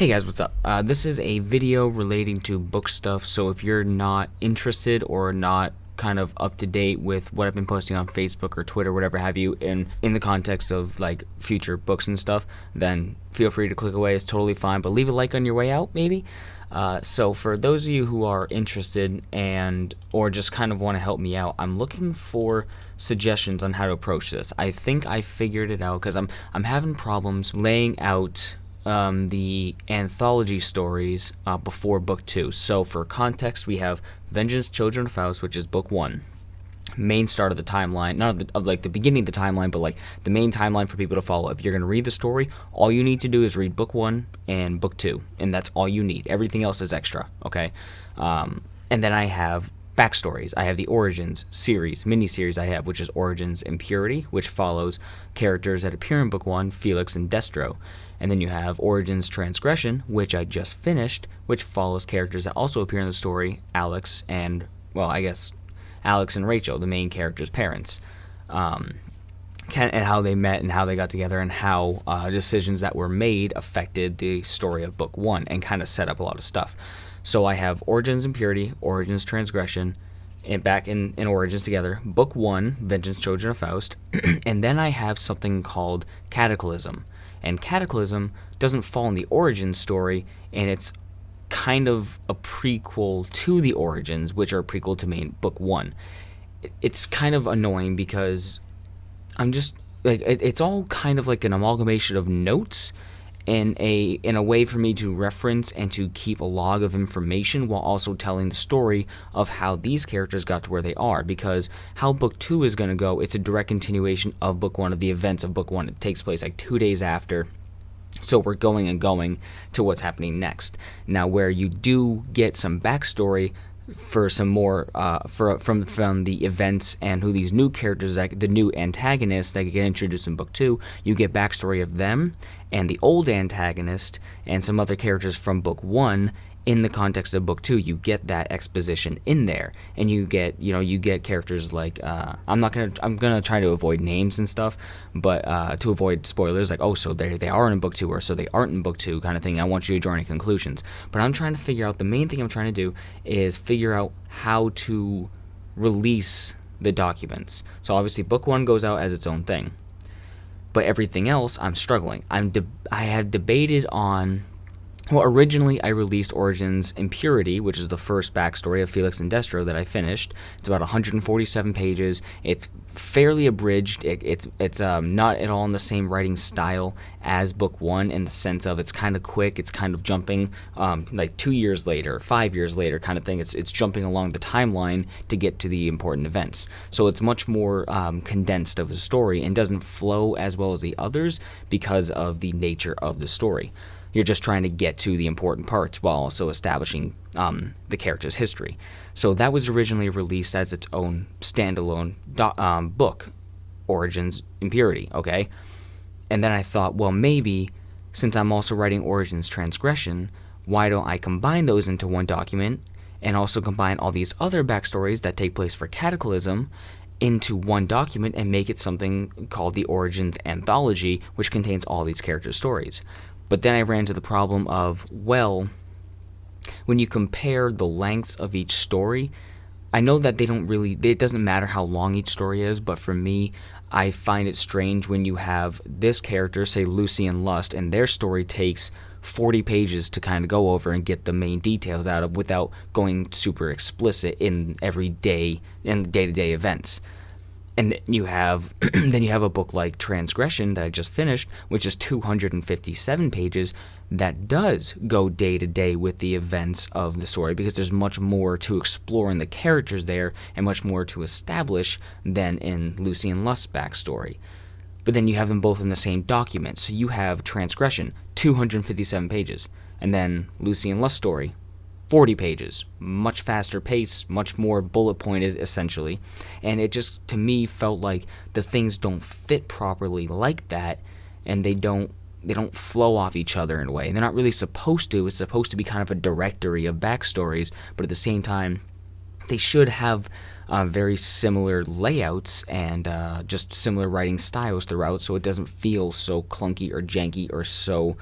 Hey guys, what's up? This is a video relating to book stuff, so if you're not interested or not kind of up to date with what I've been posting on Facebook or Twitter, whatever have you, in the context of like future books and stuff, then feel free to click away. It's totally fine, but leave a like on your way out, maybe. So for those of you who are interested and or just kind of want to help me out, I'm looking for suggestions on how to approach this. I think I figured it out because I'm having problems laying out the anthology stories before book 2. So for context, we have Vengeance, Children of Faust, which is book 1, main start of the timeline, not of like the beginning of the timeline, but like the main timeline for people to follow. If you're going to read the story, all you need to do is read book 1 and book 2, and that's all you need. Everything else is extra, okay? And then I have backstories. I have the Origins series, mini-series I have, which is Origins Impurity, which follows characters that appear in book 1, Felix and Destro. And then you have Origins Transgression, which I just finished, which follows characters that also appear in the story, Alex and, well, I guess Alex and Rachel, the main character's parents, and how they met and how they got together and how decisions that were made affected the story of book 1 and kind of set up a lot of stuff. So I have Origins Impurity, Origins Transgression, and back in Origins together, book 1, Vengeance, Children of Faust, and then I have something called Cataclysm. And Cataclysm doesn't fall in the Origins story, and it's kind of a prequel to the Origins, which are a prequel to main book 1. It's kind of annoying because I'm just like it's all kind of like an amalgamation of notes in a way for me to reference and to keep a log of information while also telling the story of how these characters got to where they are, because how book 2 is going to go, it's a direct continuation of book 1, of the events of book 1. It takes place like 2 days after, so we're going to what's happening next. Now, where you do get some backstory for some more from the events and who these new characters, like the new antagonists that get introduced in book 2, you get backstory of them and the old antagonist and some other characters from book 1 in the context of book 2. You get that exposition in there, and you get characters like I'm gonna try to avoid names and stuff, but to avoid spoilers, like, oh, so they are in book 2, or so they aren't in book 2, kind of thing. I want you to draw any conclusions, but I'm trying to figure out, the main thing I'm trying to do is figure out how to release the documents. So obviously book 1 goes out as its own thing, but everything else I'm struggling. I have debated on. Well, originally I released Origins Impurity, which is the first backstory of Felix and Destro that I finished. It's about 147 pages. It's fairly abridged. It's not at all in the same writing style as book 1, in the sense of it's kind of quick. It's kind of jumping like 2 years later, 5 years later kind of thing. It's jumping along the timeline to get to the important events. So it's much more condensed of the story and doesn't flow as well as the others because of the nature of the story. You're just trying to get to the important parts while also establishing the character's history. So that was originally released as its own standalone book, Origins Impurity, okay? And then I thought, well, maybe, since I'm also writing Origins Transgression, why don't I combine those into one document and also combine all these other backstories that take place for Cataclysm into one document and make it something called the Origins Anthology, which contains all these characters' stories. But then I ran into the problem of, well, when you compare the lengths of each story, I know that it doesn't matter how long each story is, but for me, I find it strange when you have this character, say Lucy and Lust, and their story takes 40 pages to kind of go over and get the main details out of without going super explicit in day-to-day events. And then you have a book like Transgression that I just finished, which is 257 pages, that does go day to day with the events of the story, because there's much more to explore in the characters there and much more to establish than in Lucy and Lust's backstory. But then you have them both in the same document. So you have Transgression, 257 pages, and then Lucy and Lust's story, 40 pages, much faster pace, much more bullet pointed essentially, and it just, to me, felt like the things don't fit properly like that, and they don't flow off each other in a way, and they're not really supposed to. It's supposed to be kind of a directory of backstories, but at the same time, they should have very similar layouts and just similar writing styles throughout, so it doesn't feel so clunky or janky or so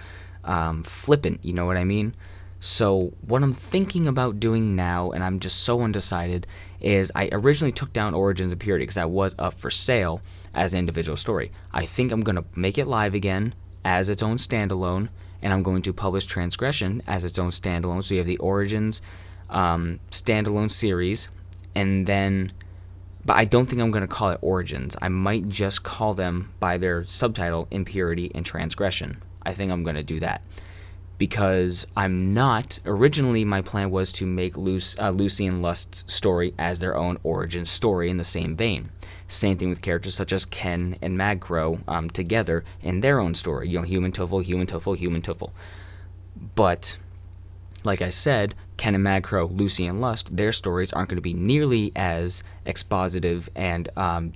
flippant, you know what I mean? So what I'm thinking about doing now, and I'm just so undecided, is I originally took down Origins of Purity because that was up for sale as an individual story. I think I'm going to make it live again as its own standalone, and I'm going to publish Transgression as its own standalone. So you have the Origins standalone series, and then, but I don't think I'm going to call it Origins. I might just call them by their subtitle, Impurity and Transgression. I think I'm going to do that. Because I'm not, originally my plan was to make Lucy and Lust's story as their own origin story in the same vein. Same thing with characters such as Ken and Magcrow together in their own story. You know, human Tuffle, human Tuffle, human Tuffle. But, like I said, Ken and Magcrow, Lucy and Lust, their stories aren't going to be nearly as expositive and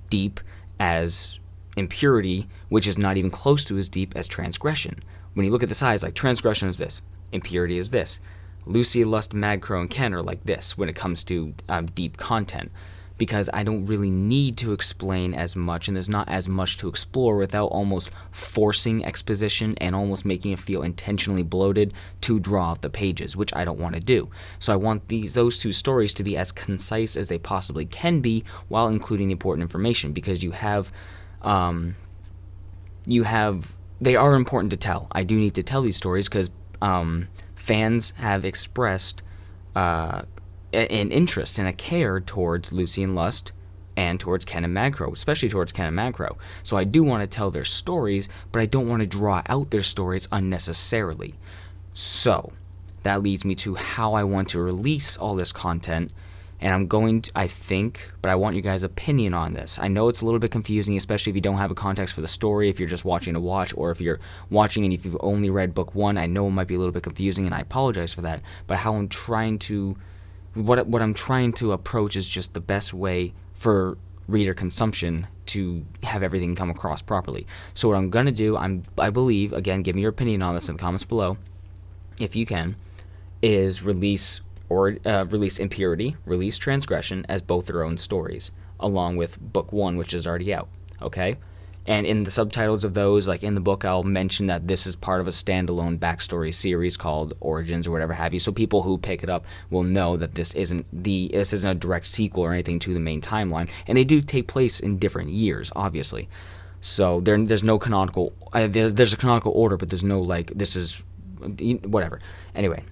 deep as Impurity, which is not even close to as deep as Transgression. When you look at the size, like Transgression is this, Impurity is this. Lucy, Lust, Magcrow, and Ken are like this when it comes to deep content, because I don't really need to explain as much, and there's not as much to explore without almost forcing exposition and almost making it feel intentionally bloated to draw out the pages, which I don't want to do. So I want those two stories to be as concise as they possibly can be while including the important information, because they are important to tell. I do need to tell these stories because fans have expressed an interest and a care towards Lucy and Lust and towards Ken and Magcrow, especially towards Ken and Magcrow. So I do want to tell their stories, but I don't want to draw out their stories unnecessarily. So that leads me to how I want to release all this content. And I'm going to, I think, but I want you guys' opinion on this. I know it's a little bit confusing, especially if you don't have a context for the story, if you're just watching to watch, or if you're watching and if you've only read book one. I know it might be a little bit confusing, and I apologize for that. But how I'm trying to, what I'm trying to approach is just the best way for reader consumption to have everything come across properly. So what I'm going to do, I believe, again, give me your opinion on this in the comments below, if you can, is release Impurity, release Transgression as both their own stories, along with book one, which is already out, okay? And in the subtitles of those, like in the book, I'll mention that this is part of a standalone backstory series called Origins or whatever have you, so people who pick it up will know that this isn't a direct sequel or anything to the main timeline, and they do take place in different years, obviously. So there's no canonical, there's a canonical order, but there's no, like, this is, whatever. Anyway.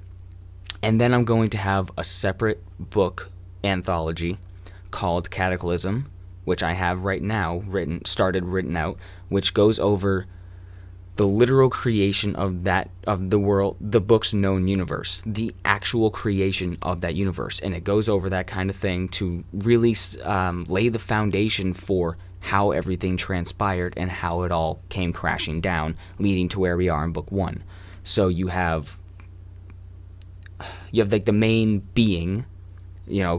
And then I'm going to have a separate book anthology called Cataclysm, which I have right now written out, which goes over the literal creation of the world, the book's known universe, the actual creation of that universe, and it goes over that kind of thing to really lay the foundation for how everything transpired and how it all came crashing down, leading to where we are in book one. So you have like the main being,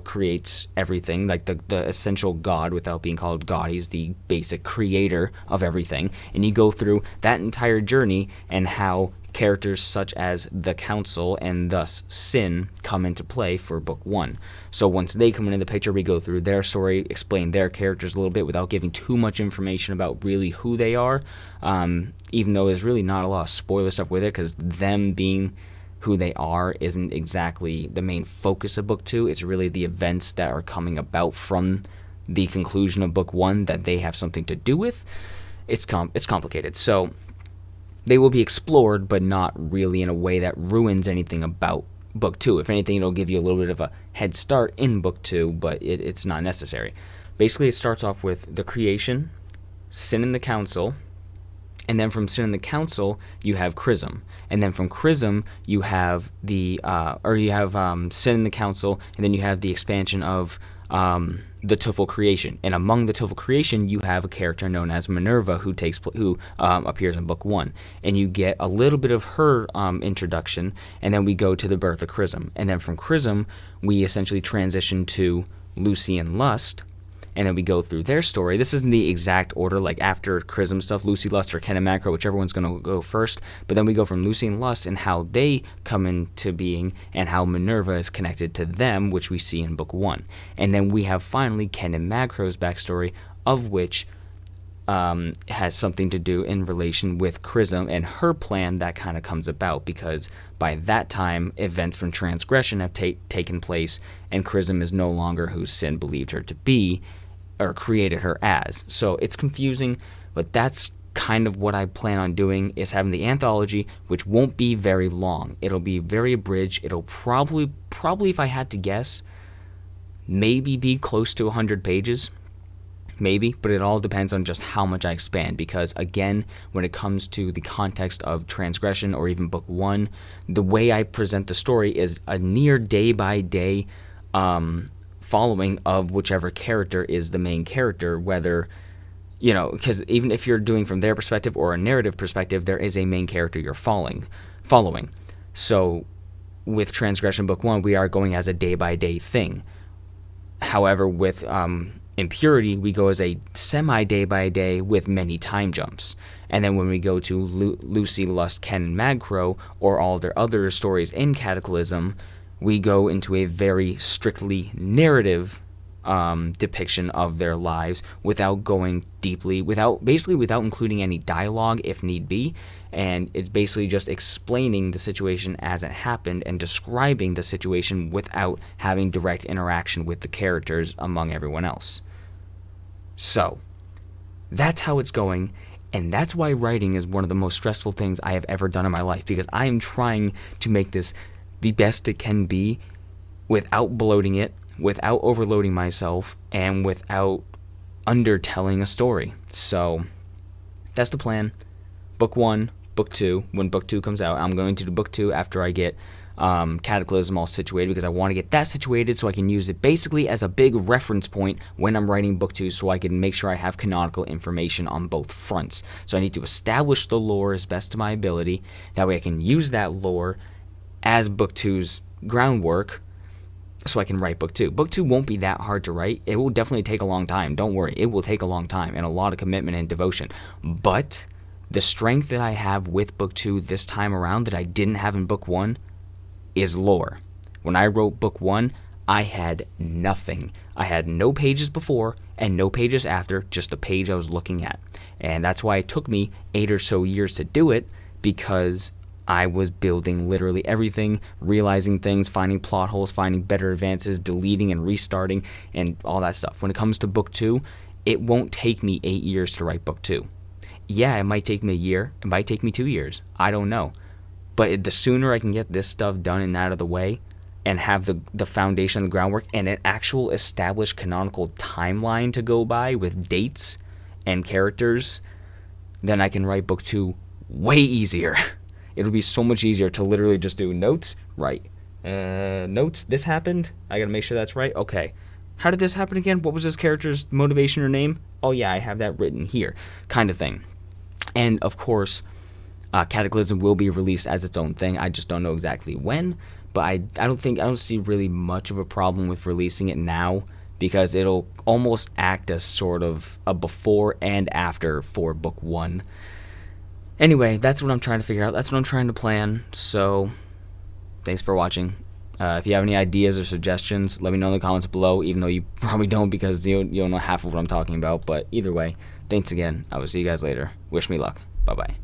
creates everything, like the essential God without being called God. He's the basic creator of everything. And you go through that entire journey and how characters such as the Council and thus Sin come into play for book one. So once they come into the picture, we go through their story, explain their characters a little bit without giving too much information about really who they are, even though there's really not a lot of spoiler stuff with it, because them being who they are isn't exactly the main focus of book two. It's really the events that are coming about from the conclusion of book one that they have something to do with. It's complicated. So they will be explored, but not really in a way that ruins anything about book two. If anything, it'll give you a little bit of a head start in book two, but it's not necessary. Basically, it starts off with the creation, Sin and the Council, and then from Sin and the Council, you have Chrism. And then from Chrism, you have Sin and the Council, and then you have the expansion of the Tuffle creation. And among the Tuffle creation, you have a character known as Minerva who appears in book one. And you get a little bit of her introduction, and then we go to the birth of Chrism. And then from Chrism, we essentially transition to Lucy and Lust, and then we go through their story. This isn't the exact order, like after Chrism stuff, Lucy, Lust, or Ken and Magcrow, whichever one's going to go first. But then we go from Lucy and Lust and how they come into being and how Minerva is connected to them, which we see in book one. And then we have finally Ken and Magcrow's backstory, of which has something to do in relation with Chrism and her plan that kind of comes about, because by that time events from Transgression have taken place and Chrism is no longer who Sin believed her to be or created her as. So it's confusing, but that's kind of what I plan on doing, is having the anthology, which won't be very long. It'll be very abridged. It'll probably if I had to guess, maybe be close to 100 pages. Maybe, but it all depends on just how much I expand, because again, when it comes to the context of Transgression or even book 1, the way I present the story is a near day-by-day following of whichever character is the main character, whether, because even if you're doing from their perspective or a narrative perspective, there is a main character you're following. So with Transgression book 1, we are going as a day-by-day thing. However, with Impurity, we go as a semi-day-by-day with many time jumps. And then when we go to Lucy, Lust, Ken, and Magcrow, or all their other stories in Cataclysm, we go into a very strictly narrative depiction of their lives without going deeply, without including any dialogue if need be. And it's basically just explaining the situation as it happened and describing the situation without having direct interaction with the characters among everyone else. So, that's how it's going, and that's why writing is one of the most stressful things I have ever done in my life, because I am trying to make this the best it can be without bloating it, without overloading myself, and without undertelling a story. So, that's the plan. Book 1, Book 2, when Book 2 comes out, I'm going to do Book 2 after I get Cataclysm all situated, because I want to get that situated so I can use it basically as a big reference point when I'm writing Book 2, so I can make sure I have canonical information on both fronts. So I need to establish the lore as best to my ability. That way I can use that lore as Book 2's groundwork so I can write Book 2. Book 2 won't be that hard to write. It will definitely take a long time. Don't worry. It will take a long time and a lot of commitment and devotion. But the strength that I have with Book 2 this time around that I didn't have in Book 1 is lore. When I wrote Book 1, I had nothing. I had no pages before and no pages after, just the page I was looking at. And that's why it took me 8 or so years to do it, because I was building literally everything, realizing things, finding plot holes, finding better advances, deleting and restarting, and all that stuff. When it comes to Book 2, it won't take me 8 years to write Book 2. Yeah, it might take me a year. It might take me 2 years. I don't know. But the sooner I can get this stuff done and out of the way and have the foundation, the groundwork, and an actual established canonical timeline to go by with dates and characters, then I can write Book 2 way easier. It'll be so much easier to literally just do notes, right? Notes, this happened. I gotta make sure that's right. Okay. How did this happen again? What was this character's motivation or name? Oh yeah, I have that written here, kind of thing. And of course, Cataclysm will be released as its own thing. I just don't know exactly when, but I don't see really much of a problem with releasing it now, because it'll almost act as sort of a before and after for Book 1. Anyway, that's what I'm trying to figure out. That's what I'm trying to plan. So, thanks for watching. If you have any ideas or suggestions, let me know in the comments below, even though you probably don't, because you don't know half of what I'm talking about. But either way, thanks again. I will see you guys later. Wish me luck. Bye-bye.